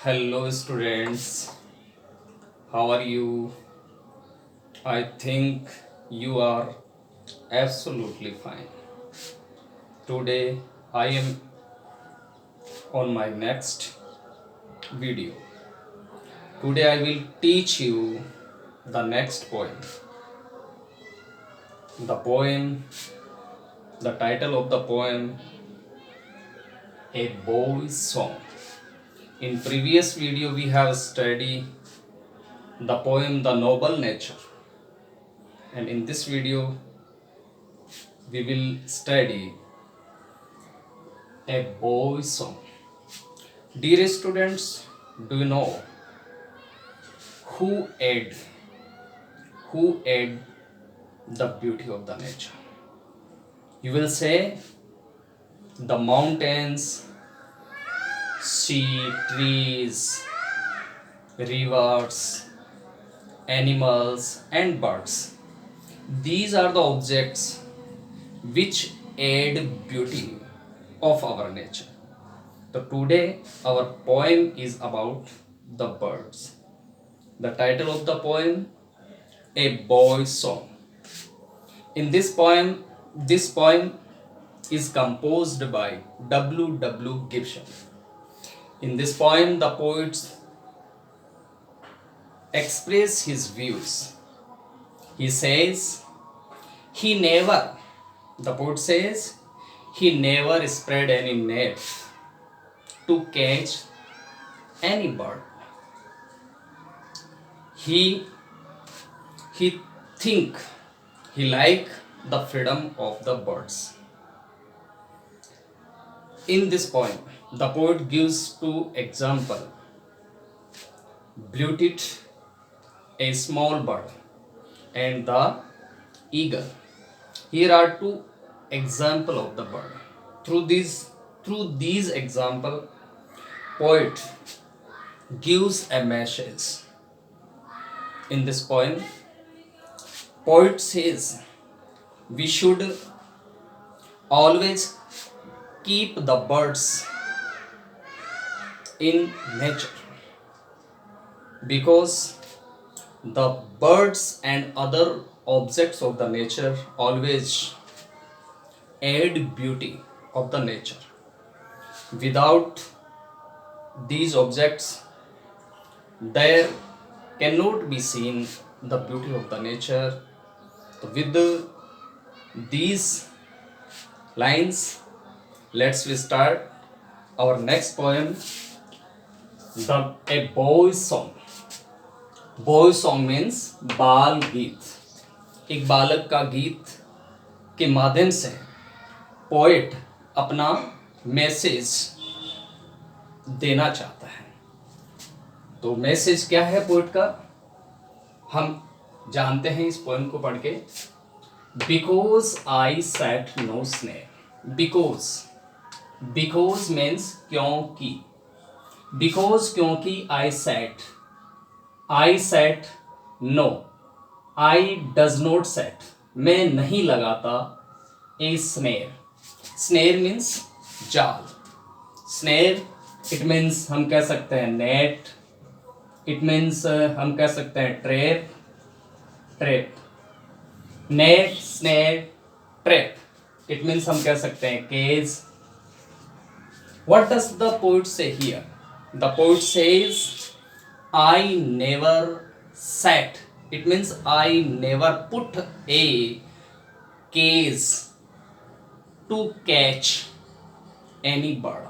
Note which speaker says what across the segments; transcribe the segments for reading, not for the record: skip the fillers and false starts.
Speaker 1: Hello, students. How are you? I think you are absolutely fine. Today, I am on my next video. Today, I will teach you the next poem. The poem, the title of the poem, A Boy's Song. In previous video, we have studied the poem The Noble Nature. And in this video, we will study A Boy's Song. Dear students, do you know who aid the beauty of the nature? You will say the mountains, sea, trees, rivers, animals and birds. These are the objects which aid beauty of our nature. So today our poem is about the birds. The title of the poem, A Boy's Song. In this poem is composed by W. Gibson. In this poem, the poet express his views. He says, the poet says, he never spread any net to catch any bird. He like the freedom of the birds. In this poem, the poet gives two examples. Bluetit, a small bird, and the eagle. Here are two examples of the bird. Through these examples, poet gives a message. In this poem, poet says we should always keep the birds in nature because the birds and other objects of the nature always add beauty of the nature. Without these objects, there cannot be seen the beauty of the nature. With these lines, let's start our next poem, A Boy's Song. Boy's Song means बाल गीत. एक बालक का गीत के माध्यम से poet अपना मैसेज देना चाहता है. तो मैसेज क्या है पोएट का, हम जानते हैं इस पोएम को पढ़ के. Because I set no snare. Because means क्योंकि. बिकॉज क्योंकि I set no. I does not set, मैं नहीं लगाता. A snare. स्नेर मीन्स जाल. स्नेर इट मीन्स हम कह सकते हैं नेट. इट मीन्स हम कह सकते हैं trap. Net, snare, trap. It means हम कह सकते हैं cage. What does the poet say here? The poet says, I never set. It means I never put a cage to catch any bird.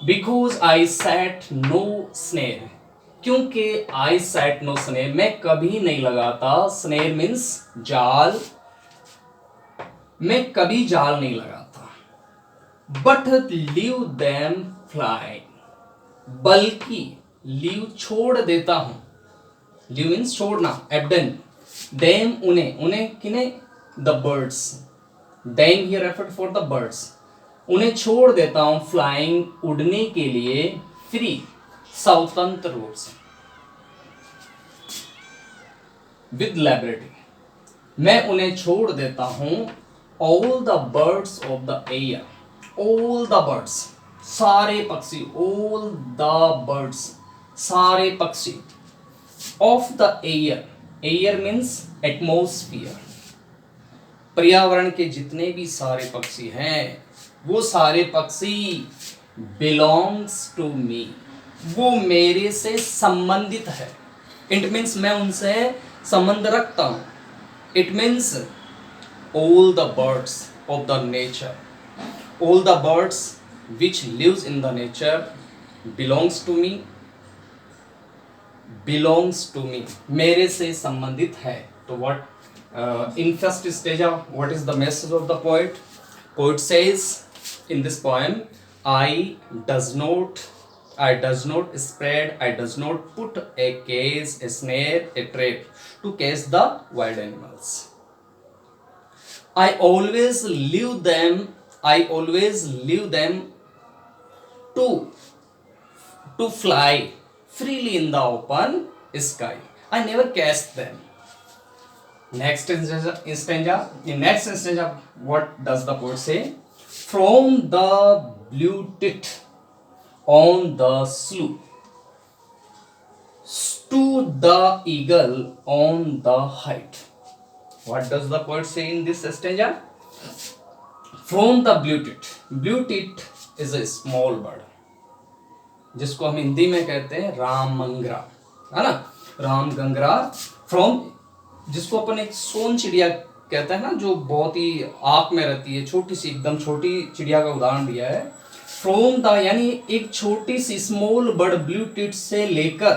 Speaker 1: Because I set no snare. क्योंकि I set no snare, मैं कभी नहीं लगाता. Snare means जाल. मैं कभी जाल नहीं लगाता. But leave them fly. बल्कि leave छोड़ देता हूं. Leave means छोड़ना. Abandon. Them उन्हें किन्हें? The birds. Them here referred for the birds. उन्हें छोड़ देता हूं flying, उड़ने के लिए. Free, स्वतंत्र रूप से. With liberty. मैं उन्हें छोड़ देता हूं all the birds of the air. All the birds. सारे पक्षी, ऑल द बर्ड्स, सारे पक्षी, of the air, air means atmosphere, पर्यावरण के जितने भी सारे पक्षी हैं वो सारे पक्षी बिलोंग्स टू मी, वो मेरे से संबंधित है। इट मीन्स मैं उनसे संबंध रखता हूं। It means all the birds of the nature, all the birds which lives in the nature belongs to me, belongs to me, मेरे से संबंधित है। तो what in first stage what is the message of the poet? Poet says in this poem, I does not spread, I does not put a cage, a snare, a trap to catch the wild animals. I always leave them to fly freely in the open sky. I never catch them. Next stanza, in next stanza, what does the poet say? From the blue tit on the sloop to the eagle on the height. What does the poet say in this stanza? From the blue tit. Blue tit is a small bird, जिसको हम हिंदी में कहते हैं रामगंगरा, है ना, रामगंगरा। From, जिसको अपन एक सोन चिड़िया कहते हैं ना, जो बहुत ही आँख में रहती है, छोटी सी, एकदम छोटी चिड़िया का उदाहरण दिया है। फ्रॉम द यानी एक छोटी सी स्मॉल बर्ड ब्लू टिट से लेकर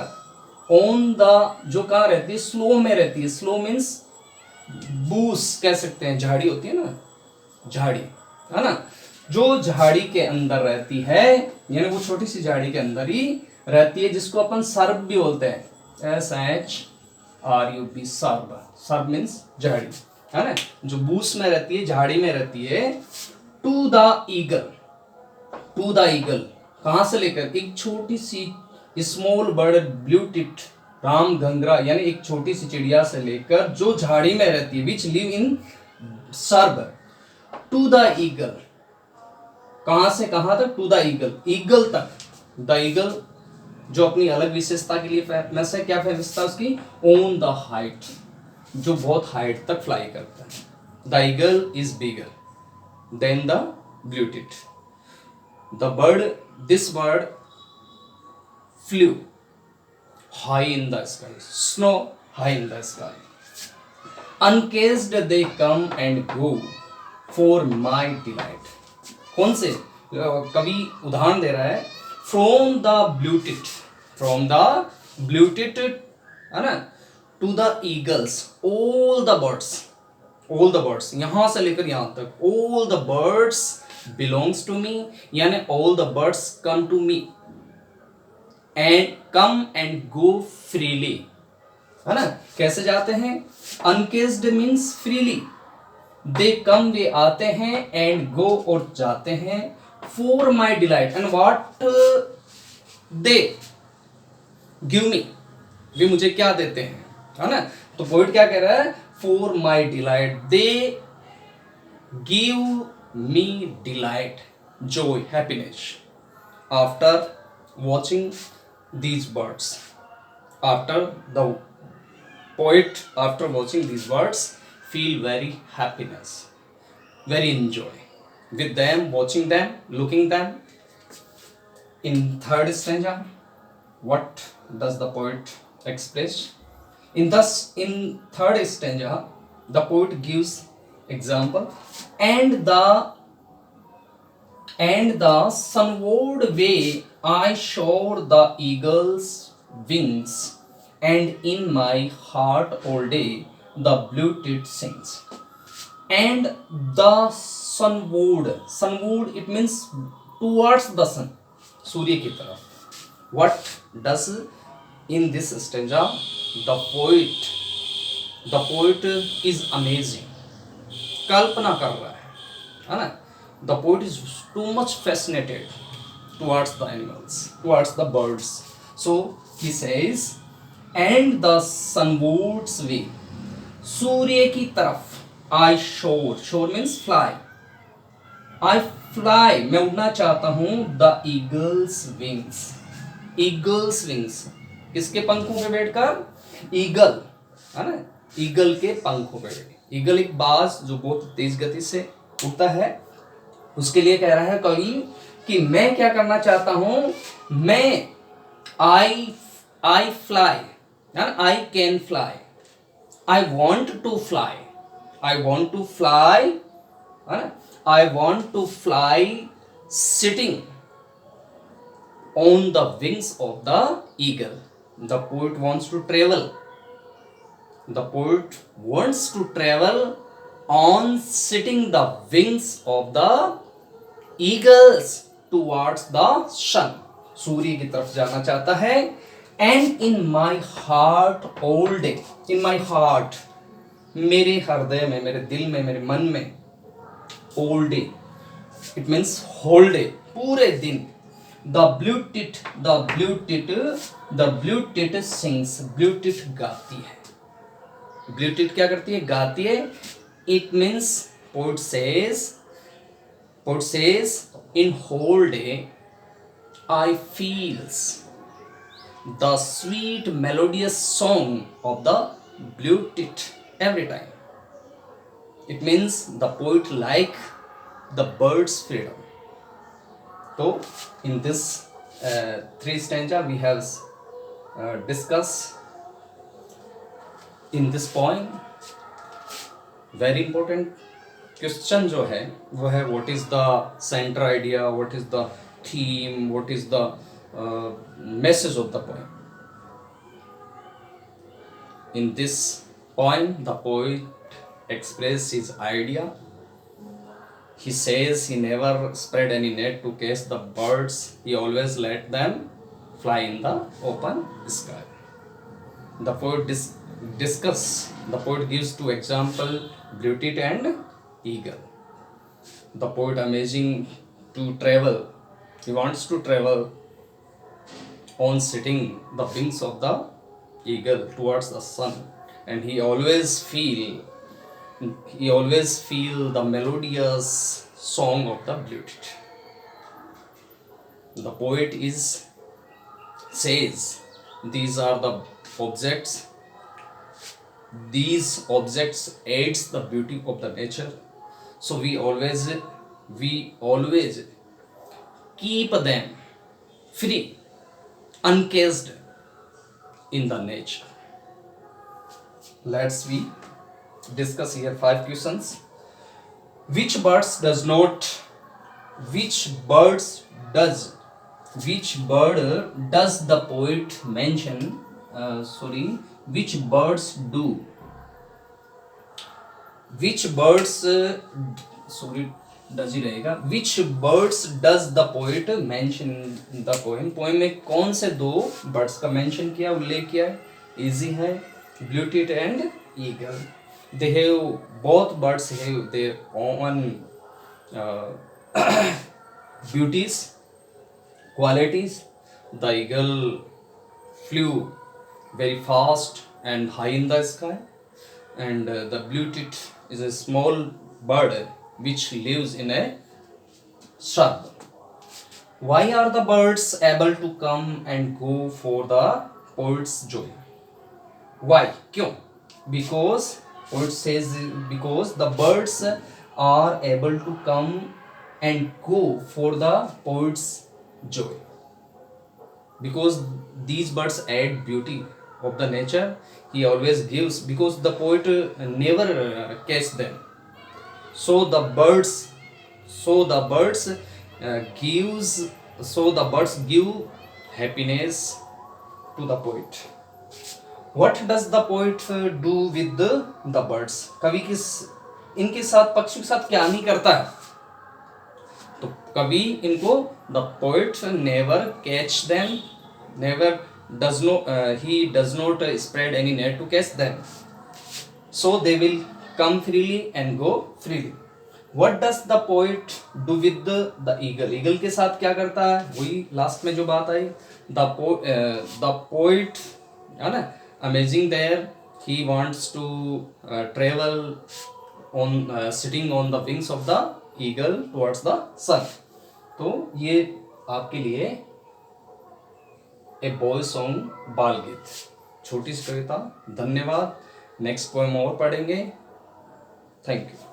Speaker 1: ऑन द, जो कहाँ रहती है, स्लो में रहती है। स्लो मीन्स बूस कह सकते हैं, झाड़ी होती है ना, झाड़ी, है ना, जो झाड़ी के अंदर रहती है, यानी वो छोटी सी झाड़ी के अंदर ही रहती है, जिसको अपन सर्प भी बोलते हैं, SHRUP, सर्प। सर्प मीन्स झाड़ी, है ना, जो बूस में रहती है, झाड़ी में रहती है। To the eagle, to the eagle कहां से लेकर, एक छोटी सी स्मॉल बर्ड ब्लू टिट रामगंगरा, यानी एक छोटी सी चिड़िया से लेकर जो झाड़ी में रहती है, which live in shrub, to the eagle, कहां से कहां तक, टू द ईगल, ईगल तक। द ईगल जो अपनी अलग विशेषता के लिए फेमस है, क्या विशेषता उसकी, ऑन द हाइट, जो बहुत हाइट तक फ्लाई करता है। The eagle is bigger than the blue tit. The bird, this bird flew high in the sky, snow high in the sky. Uncaged they come and go for my delight. कौन से कवि उदाहरण दे रहा है, from the blue tit, from the blue tit, है ना, to the eagles, all the birds, all the birds, यहां से लेकर यहां तक, all the birds belongs to मी, यानी all the birds come to me and come and go freely, है ना, कैसे जाते हैं, अनकेस्ड मीन्स फ्रीली, दे कम वे आते हैं, एंड गो और जाते हैं, for my delight, and what they give me, वे मुझे क्या देते हैं, है ना। तो पोइट क्या कह रहा है, for my delight, they give me delight, Joy, happiness, after watching these birds, after the poet, after watching these birds, feel very happiness, very enjoy with them, watching them, looking them. In third stanza, what does the poet express? In third stanza, the poet gives example, and the sunward way I shore the eagle's wings, and in my heart all day the blue tit sings. And the sunward, sunward it means towards the sun, सूर्य की तरफ. What does in this stanza the poet is amazing, कल्पना कर रहा है ना. The poet is too much fascinated towards the animals, towards the birds. So he says, and the sunward's way, सूर्य की तरफ, I shore, shore means fly, I fly, मैं उड़ना चाहता हूं the eagles wings. Eagles wings, किसके पंखों पे बैठकर? ईगल, है ना, ईगल के पंखों पे बैठ। ईगल एक बाज जो बहुत तेज गति से उड़ता है, उसके लिए कह रहा है कवि कि मैं क्या करना चाहता हूं, मैं I fly, I can fly, I want to fly, I want to fly, है ना, I want to fly sitting on the wings of the eagle. The poet wants to travel. The poet wants to travel on sitting the wings of the eagles towards the sun. सूर्य की तरफ जाना चाहता है। And in my heart all day. In my heart, मेरे हृदय में, मेरे दिल में, मेरे मन में, all day. It means whole day, पूरे दिन। The blue tit sings, blue tit गाती है। blue tit क्या करती है? गाती है। It means poet says in whole day I feels the sweet melodious song of the blue tit every time. It means the poet like the bird's freedom. So in this three stanza we have discussed in this poem very important question जो है वो है what is the center idea, what is the theme, what is the message of the poem. In this poem the poet expresses his idea. He says he never spread any net to catch the birds. He always let them fly in the open sky. The poet the poet gives two example, blue tit and eagle. The poet amazing to travel. He wants to travel on sitting the wings of the eagle towards the sun, and he always feel the melodious song of the blue tit. The poet says these are the objects. These objects aids the beauty of the nature. So we always keep them free, uncaged in the nature. Let's we discuss here 5 questions. Which bird does the poet mention? Which birds do? Which birds does ही रहेगा. Which birds does the poet mention in the poem? Poem में कौन से दो birds का mention किया, उल्लेख किया है? इजी है, blue tit and eagle. They have both birds have their own beauties, qualities. The eagle flew very fast and high in the sky, and the blue tit is a small bird which lives in a shrub. Why are the birds able to come and go for the poet's joy? Why? क्यों? Because poet says because the birds are able to come and go for the poet's joy. Because these birds add beauty of the nature. He always gives, because the poet never catch them. So the birds give happiness to the poet. What does the poet do with the birds? कवि इनके साथ, पक्षियों के साथ क्या नहीं करता है? तो कवि इनको, the poet never catch them, he does not spread any net to catch them. So they will come freely and go freely. What does the poet do with the eagle? Eagle के साथ क्या करता है? वही last में जो बात आई, the poet, है ना, amazing there. He wants to travel on sitting on the wings of the eagle towards the sun. तो ये आपके लिए ए बॉय सॉन्ग बाल गीत, छोटी सी कविता। धन्यवाद। नेक्स्ट पोएम और पढ़ेंगे। Thank you.